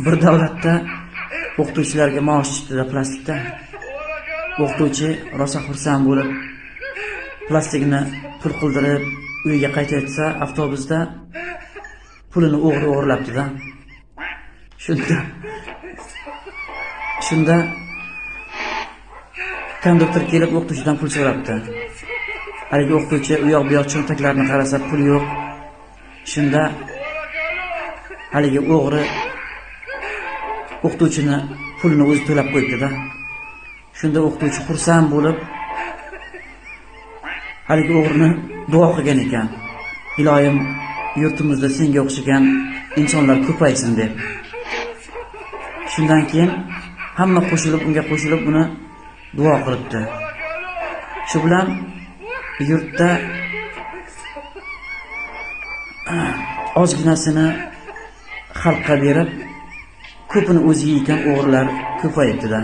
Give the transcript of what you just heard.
bir davlatda o'qituvchilarga maosh chiqdi plastikda. O'qituvchi rosa xursand bo'lib, plastikni pul qildirib uyiga qaytayotsa, avtobusda pulini o'g'irlabdi-da. Shunda konduktor kelib o'qituvchidan pul so'rabdi. Haligi o'qituvchi u yoq bu yoq cho'ntaklarni qarasa, pul yo'q. Shunda haligi o'g'ri o'qituvchini pulini o'zi to'lab qo'yibdi-da. Shunda o'qituvchi xursand bo'lib, haligi o'g'rini duo qilgan ekan. Iloyim, yurtimizda senga o'xshagan insonlar ko'paysin deb. Shundan keyin hamma unga qo'shilib uni duo qilibdi. Shu bilan yurtda ozginasini xalqqa berib, ko'pini o'zi yeygan o'g'rilar ko'payibdi-da.